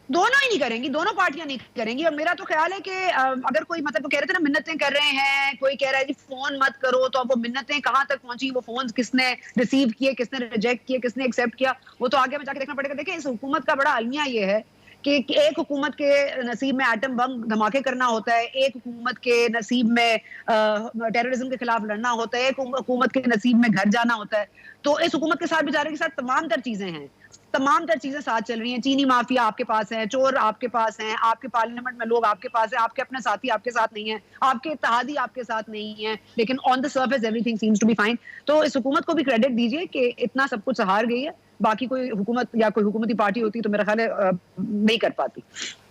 दोनों ही नहीं करेंगी, दोनों पार्टियां नहीं करेंगी। और मेरा तो ख्याल है कि अगर कोई मतलब वो कह रहे थे ना मिन्नतें कर रहे हैं, कोई कह रहा है जी फोन मत करो, तो अब वो मिन्नतें कहां तक पहुंची, वो फोन किसने रिसीव किए, किसने रिजेक्ट किए, किसने एक्सेप्ट किया, वो तो आगे में जाके देखना पड़ेगा। देखिए इस हुकूमत का बड़ा अलमिया ये है कि एक हुकूमत के नसीब में एटम बम धमाके करना होता है, एक हुकूमत के नसीब में टेररिज्म के खिलाफ लड़ना होता है, एक हुकूमत के नसीब में घर जाना होता है। तो इस हुकूमत के साथ बेचारे के साथ तमाम तर चीजें हैं, तमाम तर चीजें साथ चल रही हैं। चीनी माफिया आपके पास है, चोर आपके पास हैं, आपके पार्लियामेंट में लोग आपके पास है, आपके अपने साथी आपके साथ नहीं है, आपके इत्तेहादी आपके साथ नहीं है, लेकिन on the surface everything seems to be fine. तो इस हुकूमत को भी क्रेडिट दीजिए कि इतना सब कुछ हार गई है। बाकी कोई हुकूमत या कोई हुकूमती पार्टी होती तो मेरा ख्याल है नहीं कर पाती।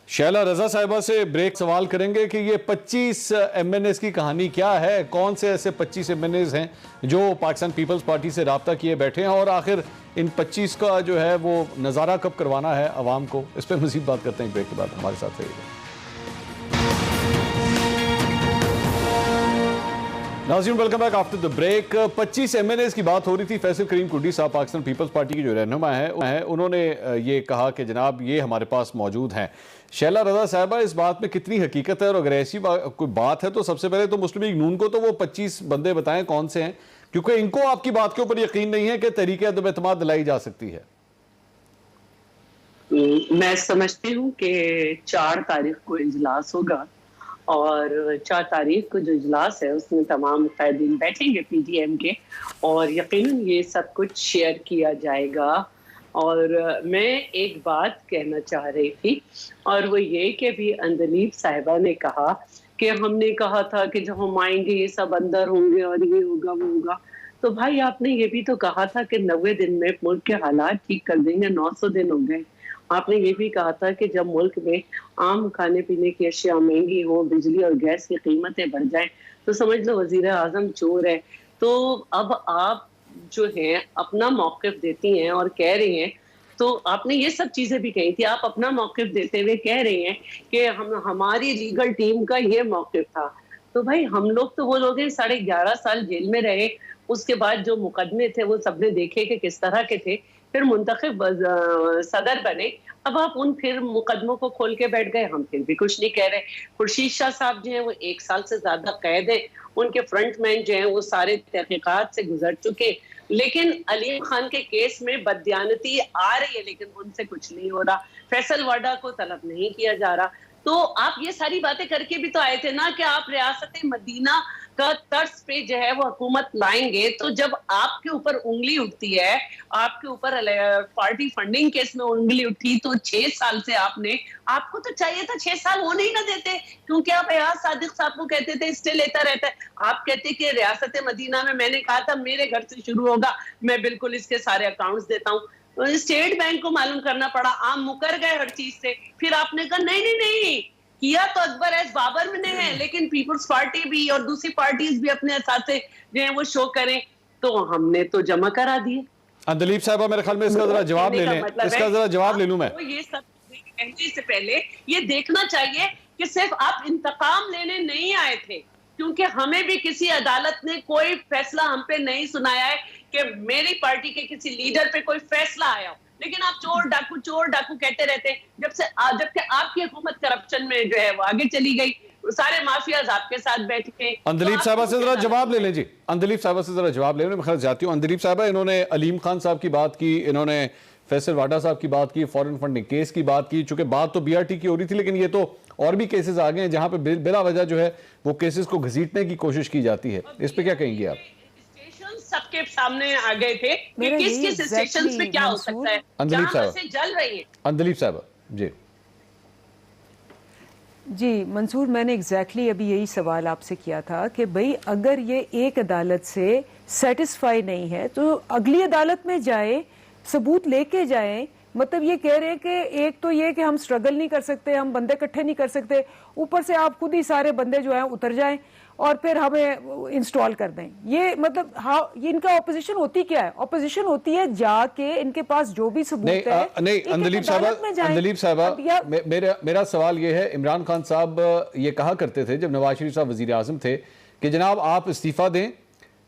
शैला रजा साहिबा से ब्रेक सवाल करेंगे कि ये 25 MNAs की कहानी क्या है, कौन से ऐसे 25 MNAs हैं जो पाकिस्तान पीपल्स पार्टी से राब्ता किए बैठे हैं, और आखिर इन 25 का जो है वो नज़ारा कब करवाना है अवाम को, इस पर मज़ीद बात करते हैं ब्रेक के बाद। हमारे साथ रहिएगा। नाज़रीन welcome back after the break. 25 MNAs की बात हो रही थी। फैसल करीम कुर्डी साहब पाकिस्तान पीपल्स पार्टी की जो रहनुमा है उन्होंने ये कहा कि जनाब ये हमारे पास मौजूद हैं। शैला रजा साहिबा, इस बात में कितनी हकीकत है, और अगर ऐसी कोई बात है तो सबसे पहले तो मुस्लिम लीग नून को तो वो 25 बंदे बताएं कौन से हैं, क्योंकि इनको आपकी बात के ऊपर यकीन नहीं है कि तरीके अदब एतमाद दिलाई जा सकती है। मैं समझती हूँ कि 4 तारीख को इजलास होगा, और 4 तारीख को जो इजलास है उसमें तमाम कायदीन बैठेंगे PDM के, और यकीनन ये सब कुछ शेयर किया जाएगा। और मैं एक बात कहना चाह रही थी, और वो ये कि भी अंदलीब साहिबा ने कहा कि हमने कहा था कि जब हम आएंगे ये सब अंदर होंगे और ये होगा वो होगा। तो भाई आपने ये भी तो कहा था कि 90 दिन में मुल्क के हालात ठीक कर देंगे, 900 दिन हो गए। आपने ये भी कहा था कि जब मुल्क में आम खाने पीने की अशिया महंगी हो, बिजली और गैस की कीमतें बढ़ जाएं, तो समझ लो वजीर आजम चोर है। तो अब आप जो है अपना मौक़िफ़ देती हैं और कह रही हैं, तो आपने ये सब चीजें भी कही थी, आप अपना मौक़िफ़ देते हुए कह रही हैं कि हमारी लीगल टीम का ये मौक़िफ़ था। तो भाई हम लोग तो वो लोग हैं 11.5 साल जेल में रहे, उसके बाद जो मुकदमे थे वो सबने देखे कि किस तरह के थे, फिर मुंतखब सदर बने, अब आप उन फिर मुकदमों को खोल के बैठ गए। हम फिर भी कुछ नहीं कह रहे। खुर्शीद शाह साहब जो हैं वो 1 साल से ज्यादा कैद है, उनके फ्रंटमैन जो हैं वो सारे तहकीकात से गुजर चुके, लेकिन अलीम खान के केस में बददियानती आ रही है, लेकिन उनसे कुछ नहीं हो रहा। फैसल वाडा को तलब नहीं किया जा रहा। तो आप ये सारी बातें करके भी तो आए थे ना कि आप रियासत मदीना का तर्ज पे जो है वो हुकूमत लाएंगे। तो जब आपके ऊपर उंगली उठती है, आपके ऊपर पार्टी फंडिंग केस में उंगली उठी, तो 6 साल से आपको तो चाहिए था 6 साल होने ही ना देते, क्योंकि आप एयाज सादिक साहब को कहते थे स्टे लेता रहता है। आप कहते कि रियासत मदीना में मैंने कहा था मेरे घर से शुरू होगा, मैं बिल्कुल इसके सारे अकाउंट्स देता हूँ। स्टेट बैंक को मालूम करना पड़ा, आम मुकर गए हर चीज से। फिर आपने कहा नहीं किया तो अकबर एस बाबर ने है, लेकिन पीपल्स पार्टी भी और दूसरी पार्टीज भी अपने साथ जो है वो शो करें, तो हमने तो जमा करा दिए। अंदलीब साहबा मेरे ख्याल में इसका जरा जवाब ले लें, इसका जरा जवाब ले लूं मैं। तो ये सब कहने से पहले ये देखना चाहिए कि सिर्फ आप इंतकाम लेने नहीं आए थे, क्योंकि हमें भी किसी अदालत ने कोई फैसला हम पे नहीं सुनाया है कि मेरी पार्टी के किसी लीडर पे कोई फैसला आया हो। लेकिन आप चोर डाकू कहते रहते हैं, जबकि आपकी हुकूमत करप्शन में जो है वो आगे चली गई, सारे माफियाज आपके साथ बैठे। अंदलीब साहबा से जरा जवाब ले लें जी, अंदलीब साहबा से जरा जवाब ले लें। मैं जाती हूँ अंदलीब साहबा, इन्होंने अलीम खान साहब की बात की, इन्होंने फैसल वाडा साहब की बात की, फॉरेन फंडिंग केस की बात की। चूंकि बात तो BRT की हो रही थी, लेकिन ये तो और भी केसेस आ गए हैं जहां पे बिला वजह जो है वो केसेस को घसीटने की कोशिश की जाती है। इस पे क्या कहेंगे आप? सबके सामने आ गए थे कि किस स्टेशंस पे क्या हो सकता है, अंदलीब साहब से जल रही है। अंदलीब साहब जी मंसूर, मैंने एग्जैक्टली अभी यही सवाल आपसे किया था कि भाई अगर ये एक अदालत से सेटिस्फाई नहीं है तो अगली अदालत में जाए, सबूत लेके जाए मतलब ये कह रहे हैं कि एक तो ये कि हम स्ट्रगल नहीं कर सकते, हम बंदे इकट्ठे नहीं कर सकते, ऊपर से आप खुद ही सारे बंदे जो हैं उतर जाएं और फिर हमें इंस्टॉल कर दें। ये मतलब हाँ, ये इनका ऑपोजिशन होती क्या है? ऑपोजिशन होती है जाके इनके पास जो भी सबूत है नहीं अंदलीब साहबा मेरा सवाल ये है, इमरान खान साहब ये कहा करते थे जब नवाज शरीफ साहब वजीर आजम थे कि जनाब आप इस्तीफा दें,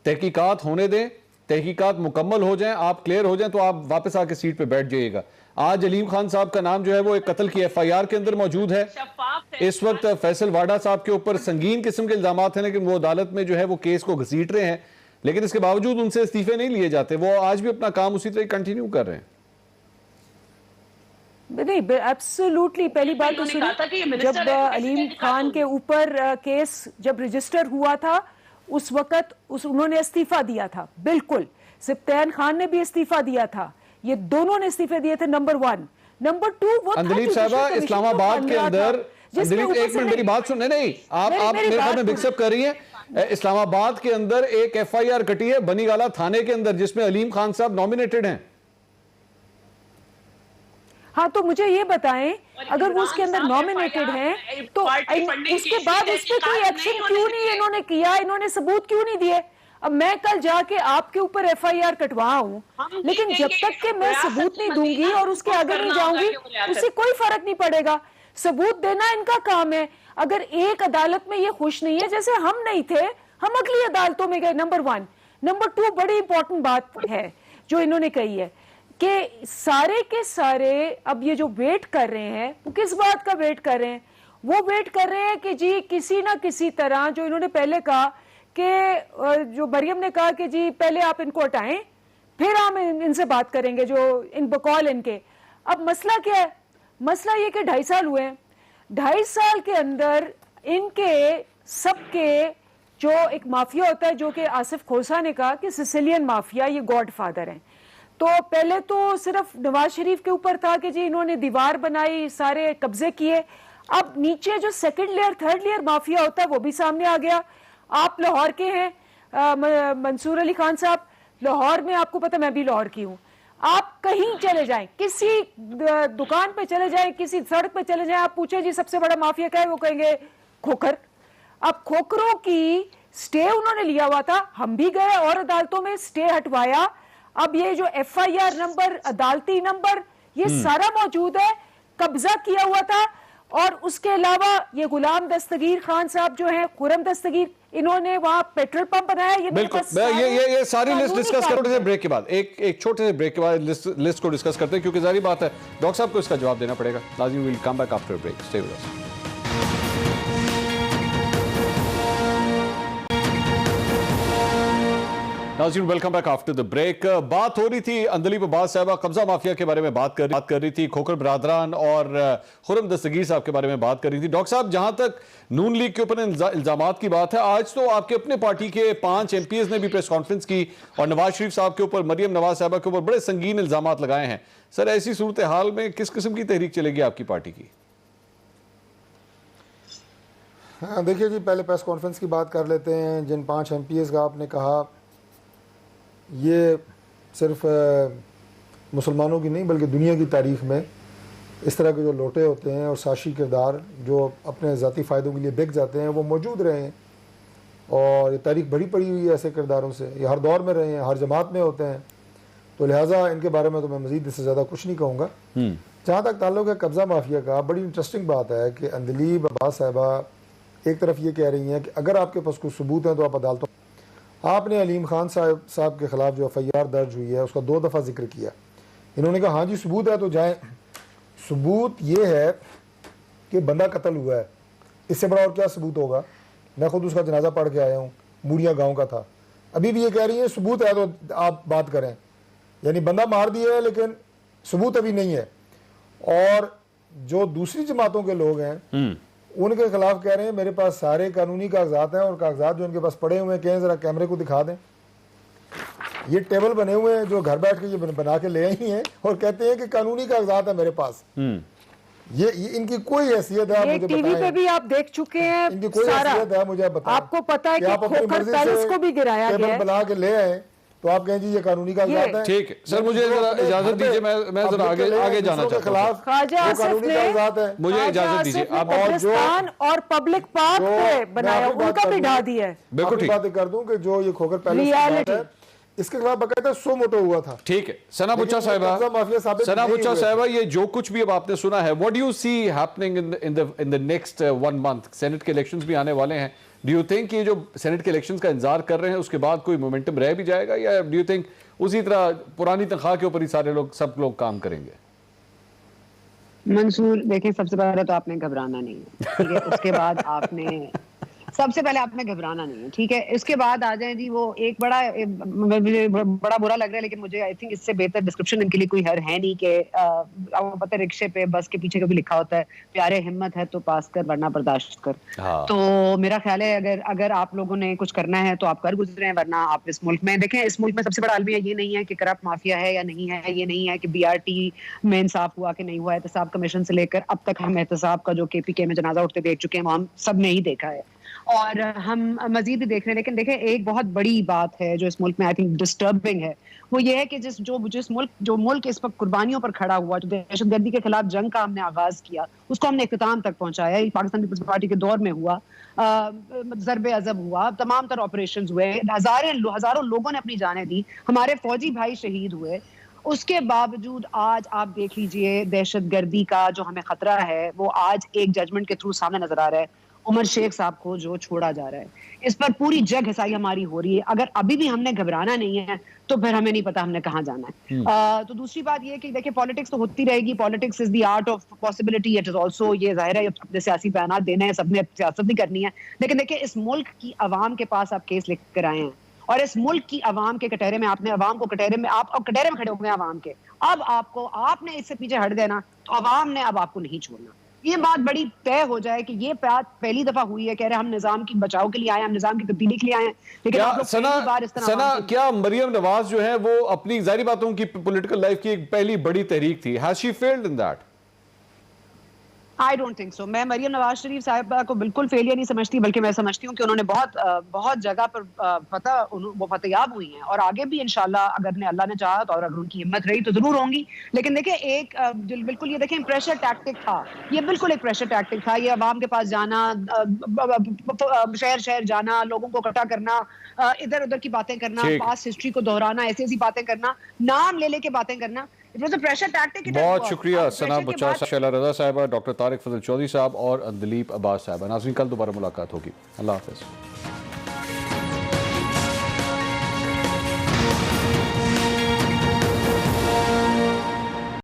तहकीकात होने दें, तहकीकात मुकम्मल हो जाएं, आप क्लियर हो जाएं तो आप वापस आके सीट पे बैठ जाइएगा। आज अलीम खान साहब का नाम जो है वो एक कत्ल की FIR के अंदर मौजूद है। इस वक्त फैसल वाडा साहब के ऊपर संगीन किस्म के इल्जाम हैं, लेकिन वो अदालत में जो है वो केस को घसीट रहे हैं, लेकिन इसके बावजूद उनसे इस्तीफे नहीं लिए जाते, वो आज भी अपना काम उसी तरह कंटिन्यू कर रहे हैं। नहीं, एब्सोल्युटली। पहली बात तो सुनिए, जब अलीम खान के ऊपर केस जब रजिस्टर हुआ था उस वक्त उन्होंने इस्तीफा दिया था, बिल्कुल। सिप्तान खान ने भी इस्तीफा दिया था, ये दोनों ने इस्तीफे दिए थे। नंबर 1। नंबर 2 वो अंदलीब साहबा इस्लामाबाद के अंदर, अंदलीब एक मिनट मेरी बात सुनने, नहीं आप मेरे साथ में मिक्सअप कर रही हैं। इस्लामाबाद के अंदर एक FIR कटी है बनीगाला थाने के अंदर जिसमें अलीम खान साहब नॉमिनेटेड हैं। हाँ, तो मुझे ये बताएं, अगर वो उसके अंदर नॉमिनेटेड हैं तो उसके बाद उस पर कोई एक्शन क्यों नहीं इन्होंने किया? इन्होंने सबूत क्यों नहीं दिए? अब मैं कल जाके आपके ऊपर FIR कटवाऊं, लेकिन जब तक कि मैं सबूत नहीं दूंगी और उसके आगे नहीं जाऊंगी उससे कोई फर्क नहीं पड़ेगा। सबूत देना इनका काम है। अगर एक अदालत में ये खुश नहीं है, जैसे हम नहीं थे, हम अगली अदालतों में गए। नंबर 1। नंबर 2 बड़ी इंपॉर्टेंट बात है जो इन्होंने कही है कि सारे के सारे अब ये जो वेट कर रहे हैं, वो किस बात का वेट कर रहे हैं? वो वेट कर रहे हैं कि जी किसी ना किसी तरह, जो इन्होंने पहले कहा कि जो मरियम ने कहा कि जी पहले आप इनको हटाएं फिर हम इनसे बात करेंगे, जो इन बकौल इनके। अब मसला क्या है? मसला ये कि 2.5 साल हुए हैं। 2.5 साल के अंदर इनके सबके जो एक माफिया होता है, जो कि आसिफ खोसा ने कहा कि सिसिलियन माफिया, ये गॉड फादर हैं। तो पहले तो सिर्फ नवाज शरीफ के ऊपर था कि जी इन्होंने दीवार बनाई, सारे कब्जे किए। अब नीचे जो second layer, third layer mafia होता है वो भी सामने आ गया। आप लाहौर के हैं, मंसूर अली खान साहब, लाहौर में आपको पता मैं भी लाहौर की हूँ। आप कहीं चले जाएं, किसी दुकान पे चले जाएं, किसी सड़क पे चले जाएं, आप पूछे जी सबसे बड़ा माफिया क्या है, वो कहेंगे खोखर। अब खोखरों की स्टे उन्होंने लिया हुआ था, हम भी गए और अदालतों में स्टे हटवाया। अब ये जो FIR नंबर, अदालती नंबर, ये सारा मौजूद है, कब्जा किया हुआ था। और उसके अलावा ये गुलाम दस्तगीर खान साहब जो हैं, खुरम दस्तगीर, इन्होंने वहां पेट्रोल पंप बनाया। ये बिल्कुल, ये सारी लिस्ट डिस्कस करो ब्रेक के बाद। एक छोटे से ब्रेक के बाद लिस्ट को डिस्कस करते हैं, क्योंकि जारी बात है डॉक्टर साहब को इसका जवाब देना पड़ेगा। नाज़रीन, will come back after break, stay with us. नाज़रीन, welcome back after the break. बात हो रही थी अंदलीब अब्बास साहबा कब्जा माफिया के बारे में बात कर रही थी, खोखर बरादरान और खुरम दस्तगीर साहब के बारे में बात कर रही थी। डॉक्टर साहब, जहां तक नून लीग के ऊपर इल्जामात की बात है, आज तो आपके अपने पार्टी के 5 MPs ने भी प्रेस कॉन्फ्रेंस की और नवाज शरीफ साहब के ऊपर, मरियम नवाज साहबा के ऊपर बड़े संगीन इल्जामात लगाए हैं। सर, ऐसी सूरत हाल में किस किस्म की तहरीक चलेगी आपकी पार्टी की? हाँ, देखिए जी, पहले प्रेस कॉन्फ्रेंस की बात कर लेते हैं। जिन 5 MPs का आपने कहा, ये सिर्फ मुसलमानों की नहीं बल्कि दुनिया की तारीख में इस तरह के जो लोटे होते हैं और साशी किरदार जो अपने ज़ाती फ़ायदों के लिए बिक जाते हैं, वो मौजूद रहे हैं। और ये तारीख बड़ी पड़ी हुई है ऐसे किरदारों से, ये हर दौर में रहे हैं, हर जमात में होते हैं। तो लिहाजा इनके बारे में तो मैं मज़ीद इससे ज़्यादा कुछ नहीं कहूँगा। जहाँ तक ताल्लुक़ है कब्ज़ा माफिया का, बड़ी इंटरेस्टिंग बात है कि अंदलीब अब्बास साहबा एक तरफ ये कह रही हैं कि अगर आपके पास कुछ सबूत हैं तो आप अदालतों, आपने अलीम खान साहब के ख़िलाफ़ जो FIR दर्ज हुई है उसका 2 दफ़ा जिक्र किया। इन्होंने कहा हाँ जी सबूत है तो जाएं। सबूत ये है कि बंदा कत्ल हुआ है, इससे बड़ा और क्या सबूत होगा? मैं खुद उसका जनाजा पढ़ के आया हूँ, मूड़िया गांव का था। अभी भी ये कह रही है सबूत है तो आप बात करें, यानी बंदा मार दिया है लेकिन सबूत अभी नहीं है। और जो दूसरी जमातों के लोग हैं उनके खिलाफ कह रहे हैं मेरे पास सारे कानूनी कागजात हैं, और कागजात जो इनके पास पड़े हुए हैं, कहें जरा कैमरे को दिखा दें। ये टेबल बने हुए हैं जो घर बैठ के ये बना के ले आई हैं और कहते हैं कि कानूनी कागजात है मेरे पास। ये इनकी कोई हैसियत है? मुझे टीवी पे भी आप देख चुके हैं, इनकी कोई हैसियत है? मुझे बताएं। आपको पता है कि खोखर पैलेस को भी गिराया गया है। बना के ले आए तो आप कहें जी ये कानूनी कागजात है। ठीक है सर, मुझे जरा इजाजत दीजिए, मैं जरा आगे जाना चाहता हूँ। खिलाफ ख्वाजा आसिफ ने मुझे इजाजत दीजिए। आप कब्रिस्तान और पब्लिक पार्क पे बनाया, उनका भी ढा दिया है। बिल्कुल ठीक बातें कर दूं कि जो ये खोखर पैलेस इसके खिलाफ बकायदा सो मोटो हुआ था। ठीक है सना बुच्चा साहिबा, ये जो कुछ भी अब आपने सुना है, what do you see happening in the next 1 month? Senate के इलेक्शंस भी आने वाले हैं। डू यू थिंक ये जो सेनेट के इलेक्शंस का इंतजार कर रहे हैं उसके बाद कोई मोमेंटम रह भी जाएगा, या डू यू थिंक उसी तरह पुरानी तनख्वाह के ऊपर ही सारे लोग सब लोग काम करेंगे? मंसूर देखें, सबसे पहले तो आपने घबराना नहीं है, ठीक है। उसके बाद आपने सबसे पहले आपने घबराना नहीं है, ठीक है। इसके बाद आ जाए जी, वो एक मुझे बड़ा बुरा लग रहा है, लेकिन मुझे आई थिंक इससे बेहतर डिस्क्रिप्शन इनके लिए कोई है नहीं कि आपको पता है रिक्शे पे बस के पीछे कभी लिखा होता है प्यारे हिम्मत है तो पास कर वरना बर्दाश्त कर। हाँ। तो मेरा ख्याल है अगर आप लोगों ने कुछ करना है तो आप कर गुजरे, वरना आप इस मुल्क में देखें, इस मुल्क में सबसे बड़ा अलमिया ये नहीं है कि करप्ट माफिया है या नहीं है, ये नहीं है कि BRT में इंसाफ हुआ कि नहीं हुआ। एहतसाब कमीशन से लेकर अब तक हम एहतसाब का जो KPK में जनाजा उठते देख चुके हैं, हम सब ने ही देखा है और हम मजीद भी देख रहे हैं। लेकिन देखें, एक बहुत बड़ी बात है जो इस मुल्क में आई थिंक डिस्टर्बिंग है, वो ये है कि जिस मुल्क इस वक्त कुर्बानियों पर खड़ा हुआ, जो दहशतगर्दी के खिलाफ जंग का हमने आगाज किया, उसको हमने इख्तिताम तक पहुंचाया। पाकिस्तान पीपल्स पार्टी के दौर में हुआ, ज़रबे अज़ब हुआ, तमाम तरह ऑपरेशंस हुए, हजारों लोगों ने अपनी जानें दी, हमारे फौजी भाई शहीद हुए। उसके बावजूद आज आप देख लीजिए, दहशतगर्दी का जो हमें खतरा है वो आज एक जजमेंट के थ्रू सामने नजर आ रहा है, उमर शेख साहब को जो छोड़ा जा रहा है। इस पर पूरी जग हिसाई हमारी हो रही है। अगर अभी भी हमने घबराना नहीं है तो फिर हमें नहीं पता हमने कहाँ जाना है। तो दूसरी बात ये कि देखिए, पॉलिटिक्स तो होती रहेगी, politics is the art of possibility, it is also, ये जाहिर है अपने सियासी बयानात देने हैं, सबने सियासत भी करनी है। लेकिन देखिए, इस मुल्क की आवाम के पास आप केस लेकर आए हैं और इस मुल्क की आवाम के कटहरे में आपने आवाम को कटहरे में खड़े हो गए आवाम के। अब आपने इससे पीछे हट गए ना, तो आवाम ने अब आपको नहीं छोड़ना। ये बात बड़ी तय हो जाए कि ये बात पहली दफा हुई है, कह रहे हम निजाम की बचाव के लिए आए, हम निजाम की तब्दीली के लिए आए हैं, लेकिन आप लोग पहली बार इस तरह क्या मरियम नवाज जो है वो अपनी जाहिर बातों की पॉलिटिकल लाइफ की एक पहली बड़ी तहरीक थी, has she failed in that? I don't think so. मैं मरियम नवाज शरीफ साहिबा को बिल्कुल फेलियर नहीं समझती, बल्कि मैं समझती हूँ कि उन्होंने बहुत जगह पर वो फतेयाब हुई हैं और आगे भी इंशाल्लाह अगर अल्लाह ने चाहा तो, और अगर उनकी हिम्मत रही तो जरूर होंगी। लेकिन देखिए, बिल्कुल ये देखें, प्रेशर टैक्टिक था, ये बिल्कुल एक प्रेशर टैक्टिक था। ये अवाम के पास जाना, शहर जाना, लोगों को इकट्ठा करना, इधर उधर की बातें करना, पास्ट हिस्ट्री को दोहराना, ऐसी बातें करना, नाम ले लेके बातें करना, प्रेशर टैक्टिक। बहुत शुक्रिया सना बुच्चा, शैला रजा साहिबा, डॉक्टर तारिक फजल चौधरी साहब और अंदलीप अब्बास साहिबा। नाज़रीन, कल दोबारा मुलाकात होगी। अल्लाह हाफ़िज़।